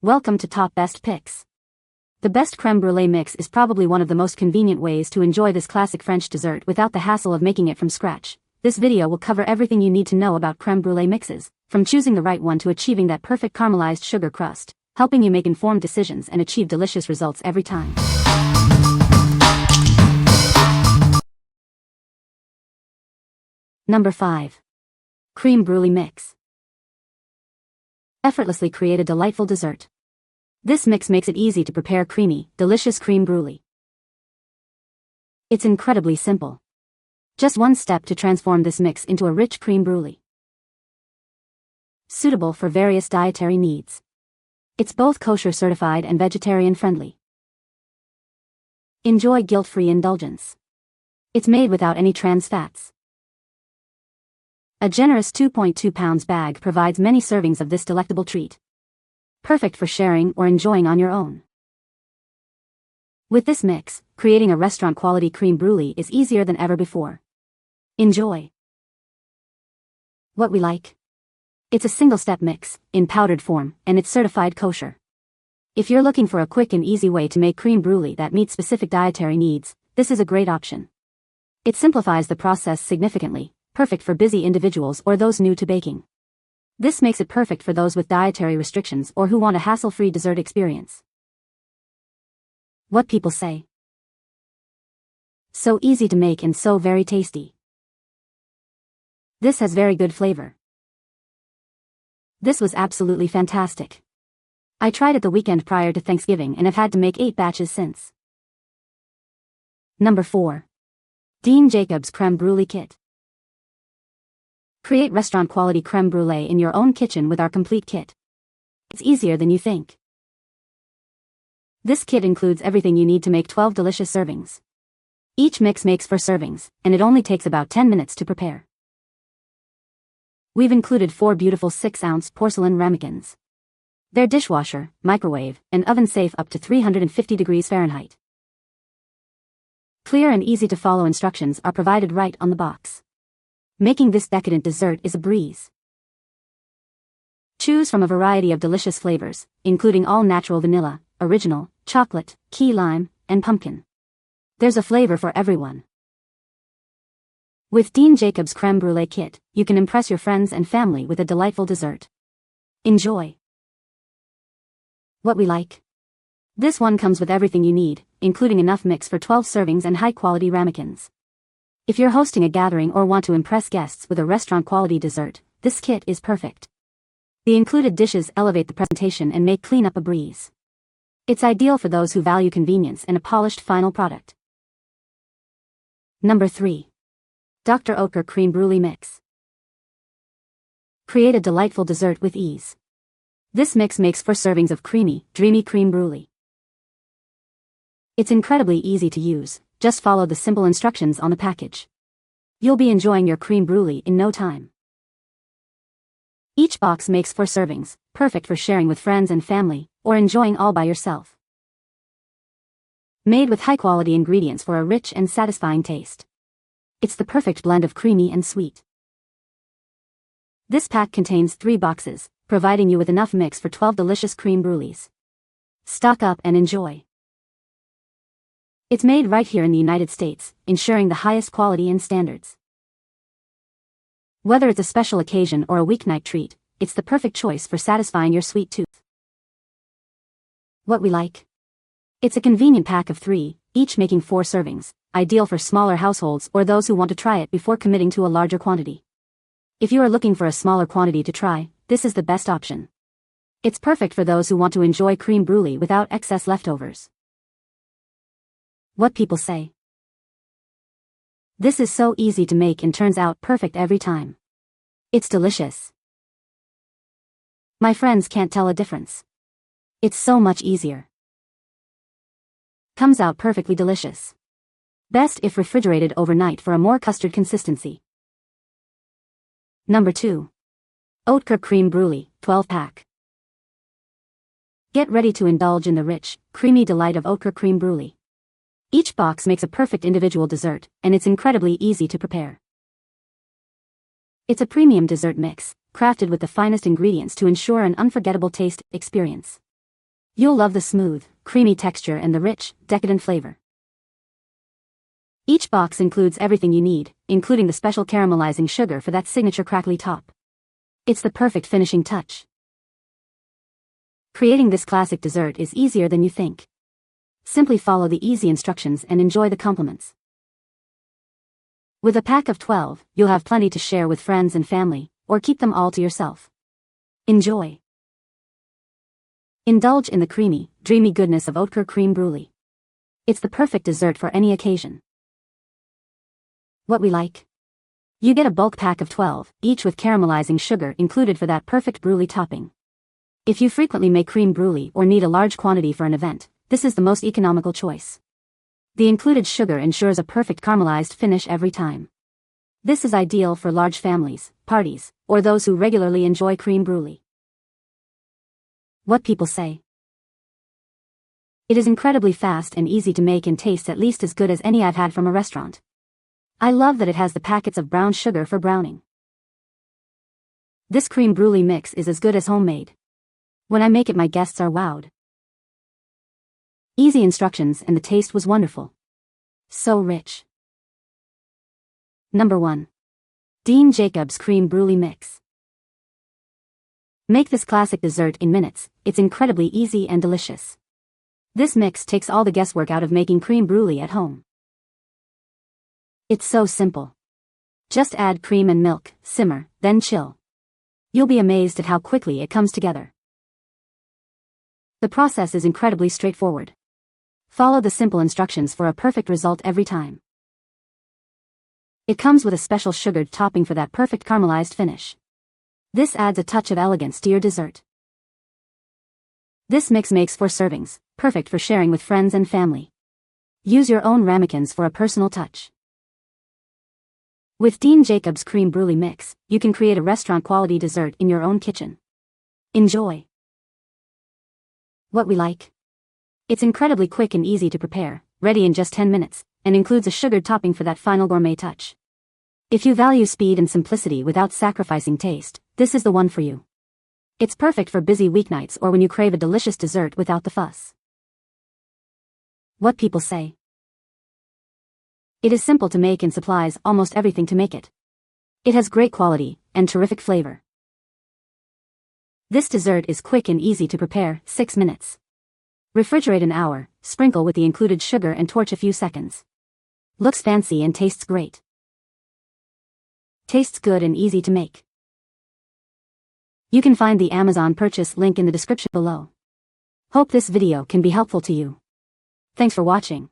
Welcome to Top Best Picks. The best creme brulee mix is probably one of the most convenient ways to enjoy this classic French dessert without the hassle of making it from scratch. This video will cover everything you need to know about creme brulee mixes, from choosing the right one to achieving that perfect caramelized sugar crust, helping you make informed decisions and achieve delicious results every time. Number 5. Creme Brulee Mix. Effortlessly create a delightful dessert. This mix makes it easy to prepare creamy, delicious creme brulee. It's incredibly simple. Just one step to transform this mix into a rich creme brulee. Suitable for various dietary needs. It's both kosher certified and vegetarian friendly. Enjoy guilt-free indulgence. It's made without any trans fats. A generous 2.2 pounds bag provides many servings of this delectable treat. Perfect for sharing or enjoying on your own. With this mix, creating a restaurant-quality creme brulee is easier than ever before. Enjoy. What we like. It's a single-step mix, in powdered form, and it's certified kosher. If you're looking for a quick and easy way to make creme brulee that meets specific dietary needs, this is a great option. It simplifies the process significantly, perfect for busy individuals or those new to baking. This makes it perfect for those with dietary restrictions or who want a hassle-free dessert experience. What people say. So easy to make and so very tasty. This has very good flavor. This was absolutely fantastic. I tried it the weekend prior to Thanksgiving and have had to make 8 batches since. Number 4. Dean Jacobs Creme Brulee Kit. Create restaurant-quality creme brulee in your own kitchen with our complete kit. It's easier than you think. This kit includes everything you need to make 12 delicious servings. Each mix makes 4 servings, and it only takes about 10 minutes to prepare. We've included 4 beautiful 6-ounce porcelain ramekins. They're dishwasher, microwave, and oven-safe up to 350 degrees Fahrenheit. Clear and easy-to-follow instructions are provided right on the box. Making this decadent dessert is a breeze. Choose from a variety of delicious flavors, including all-natural vanilla, original, chocolate, key lime, and pumpkin. There's a flavor for everyone. With Dean Jacobs Creme Brulee Kit, you can impress your friends and family with a delightful dessert. Enjoy. What we like. This one comes with everything you need, including enough mix for 12 servings and high-quality ramekins. If you're hosting a gathering or want to impress guests with a restaurant-quality dessert, this kit is perfect. The included dishes elevate the presentation and make cleanup a breeze. It's ideal for those who value convenience and a polished final product. Number 3. Dr. Oetker Creme Brulee Mix. Create a delightful dessert with ease. This mix makes 4 servings of creamy, dreamy creme brulee. It's incredibly easy to use. Just follow the simple instructions on the package. You'll be enjoying your creme brulee in no time. Each box makes 4 servings, perfect for sharing with friends and family, or enjoying all by yourself. Made with high-quality ingredients for a rich and satisfying taste. It's the perfect blend of creamy and sweet. This pack contains 3 boxes, providing you with enough mix for 12 delicious creme brulees. Stock up and enjoy. It's made right here in the United States, ensuring the highest quality and standards. Whether it's a special occasion or a weeknight treat, it's the perfect choice for satisfying your sweet tooth. What we like. It's a convenient pack of 3, each making 4 servings, ideal for smaller households or those who want to try it before committing to a larger quantity. If you are looking for a smaller quantity to try, this is the best option. It's perfect for those who want to enjoy creme brulee without excess leftovers. What people say. This is so easy to make and turns out perfect every time. It's delicious. My friends can't tell a difference. It's so much easier. Comes out perfectly delicious. Best if refrigerated overnight for a more custard consistency. Number 2. Oetker Creme Brulee, 12-pack. Get ready to indulge in the rich, creamy delight of Oetker Creme Brulee. Each box makes a perfect individual dessert, and it's incredibly easy to prepare. It's a premium dessert mix, crafted with the finest ingredients to ensure an unforgettable taste experience. You'll love the smooth, creamy texture and the rich, decadent flavor. Each box includes everything you need, including the special caramelizing sugar for that signature crackly top. It's the perfect finishing touch. Creating this classic dessert is easier than you think. Simply follow the easy instructions and enjoy the compliments. With a pack of 12, you'll have plenty to share with friends and family, or keep them all to yourself. Enjoy. Indulge in the creamy, dreamy goodness of Oetker Crème Brûlée. It's the perfect dessert for any occasion. What we like? You get a bulk pack of 12, each with caramelizing sugar included for that perfect brulee topping. If you frequently make crème brûlée or need a large quantity for an event, this is the most economical choice. The included sugar ensures a perfect caramelized finish every time. This is ideal for large families, parties, or those who regularly enjoy crème brûlée. What people say. It is incredibly fast and easy to make and tastes at least as good as any I've had from a restaurant. I love that it has the packets of brown sugar for browning. This crème brûlée mix is as good as homemade. When I make it, my guests are wowed. Easy instructions and the taste was wonderful. So rich. Number 1. Dean Jacobs Crème Brûlée Mix. Make this classic dessert in minutes. It's incredibly easy and delicious. This mix takes all the guesswork out of making crème brûlée at home. It's so simple. Just add cream and milk, simmer, then chill. You'll be amazed at how quickly it comes together. The process is incredibly straightforward. Follow the simple instructions for a perfect result every time. It comes with a special sugared topping for that perfect caramelized finish. This adds a touch of elegance to your dessert. This mix makes 4 servings, perfect for sharing with friends and family. Use your own ramekins for a personal touch. With Dean Jacobs Crème Brûlée Mix, you can create a restaurant-quality dessert in your own kitchen. Enjoy. What we like? It's incredibly quick and easy to prepare, ready in just 10 minutes, and includes a sugared topping for that final gourmet touch. If you value speed and simplicity without sacrificing taste, this is the one for you. It's perfect for busy weeknights or when you crave a delicious dessert without the fuss. What people say. It is simple to make and supplies almost everything to make it. It has great quality and terrific flavor. This dessert is quick and easy to prepare, 6 minutes. Refrigerate an hour, sprinkle with the included sugar and torch a few seconds. Looks fancy and tastes great. Tastes good and easy to make. You can find the Amazon purchase link in the description below. Hope this video can be helpful to you. Thanks for watching.